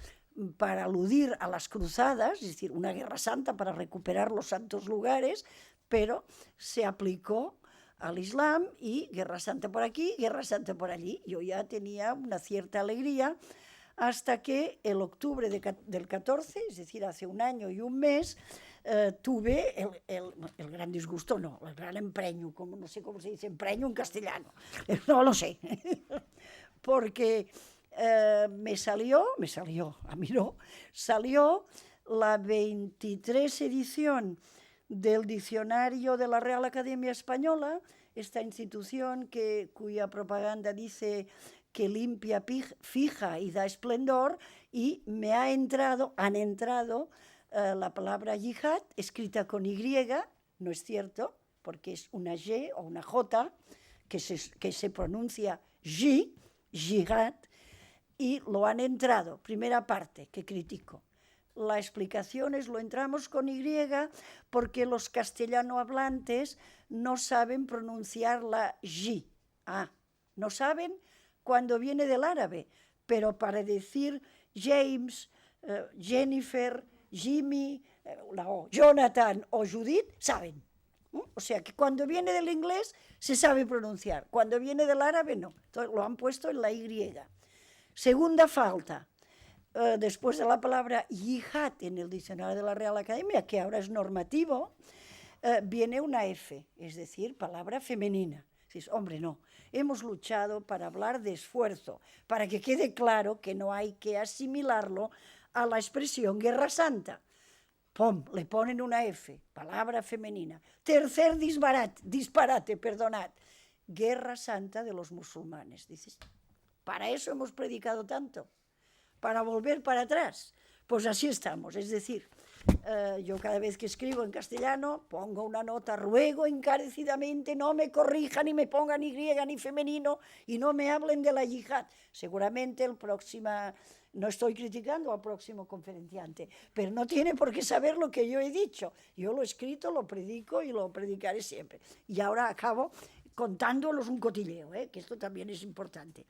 para aludir a las cruzadas, es decir, una guerra santa para recuperar los santos lugares, pero se aplicó al Islam y guerra santa por aquí, guerra santa por allí. Yo ya tenía una cierta alegría hasta que el octubre del 14, es decir, hace un año y un mes, tuve el gran disgusto, no, el gran empreño, como no sé cómo se dice empreño en castellano, no lo sé, porque me salió, a mí no, salió la 23 edición del Diccionario de la Real Academia Española, esta institución cuya propaganda dice que limpia, fija y da esplendor, y han entrado la palabra yihad, escrita con Y, no es cierto, porque es una Y o una J, que se pronuncia jihad, y lo han entrado. Primera parte, que critico. La explicación es, lo entramos con Y porque los castellano hablantes no saben pronunciar la Y. No saben cuando viene del árabe, pero para decir James, Jennifer, Jimmy, Jonathan o Judith, saben. O sea que cuando viene del inglés se sabe pronunciar, cuando viene del árabe no. Entonces lo han puesto en la Y. Segunda falta, después de la palabra yihad en el diccionario de la Real Academia, que ahora es normativo, viene una F, es decir, palabra femenina. Dices, hombre, no, hemos luchado para hablar de esfuerzo, para que quede claro que no hay que asimilarlo a la expresión guerra santa. ¡Pum! Le ponen una F, palabra femenina. Tercer disparate, perdonad, guerra santa de los musulmanes. Dices, para eso hemos predicado tanto, para volver para atrás. Pues así estamos, es decir, yo cada vez que escribo en castellano pongo una nota, ruego encarecidamente no me corrijan ni me pongan Y ni femenino y no me hablen de la yihad. Seguramente no estoy criticando al próximo conferenciante, pero no tiene por qué saber lo que yo he dicho. Yo lo he escrito, lo predico y lo predicaré siempre. Y ahora acabo contándolos un cotilleo, que esto también es importante.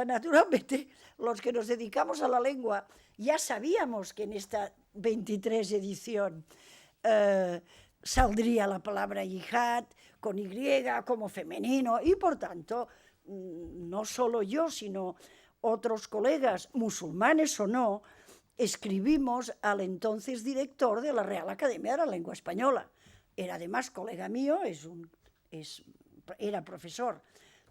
Naturalmente, los que nos dedicamos a la lengua ya sabíamos que en esta 23 edición saldría la palabra yihad con Y como femenino y por tanto no solo yo sino otros colegas, musulmanes o no, escribimos al entonces director de la Real Academia de la Lengua Española. Era además colega mío, era profesor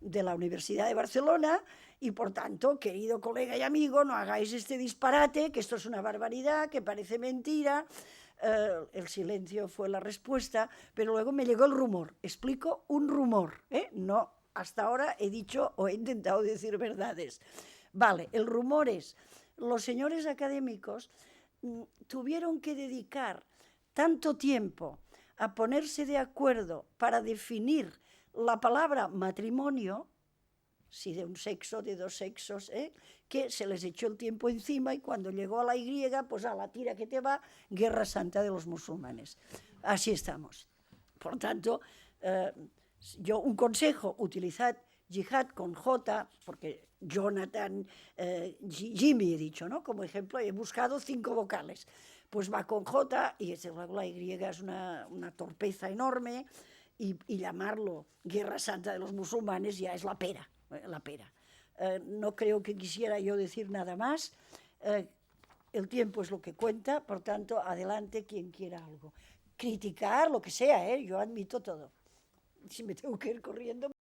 de la Universidad de Barcelona y por tanto, querido colega y amigo, no hagáis este disparate, que esto es una barbaridad, que parece mentira. El silencio fue la respuesta, pero luego me llegó el rumor. Explico un rumor, no, hasta ahora he dicho o he intentado decir verdades. Vale, el rumor es, los señores académicos tuvieron que dedicar tanto tiempo a ponerse de acuerdo para definir la palabra matrimonio, si de un sexo, de dos sexos, que se les echó el tiempo encima y cuando llegó a la Y, pues a la tira que te va, guerra santa de los musulmanes. Así estamos. Por tanto, yo un consejo, utilizad yihad con J, porque Jonathan, Jimmy he dicho, ¿no? Como ejemplo, he buscado 5 vocales. Pues va con J y la Y es una torpeza enorme. Y llamarlo guerra santa de los musulmanes ya es la pera. No creo que quisiera yo decir nada más. El tiempo es lo que cuenta, por tanto, adelante quien quiera algo. Criticar, lo que sea, yo admito todo. Si me tengo que ir corriendo...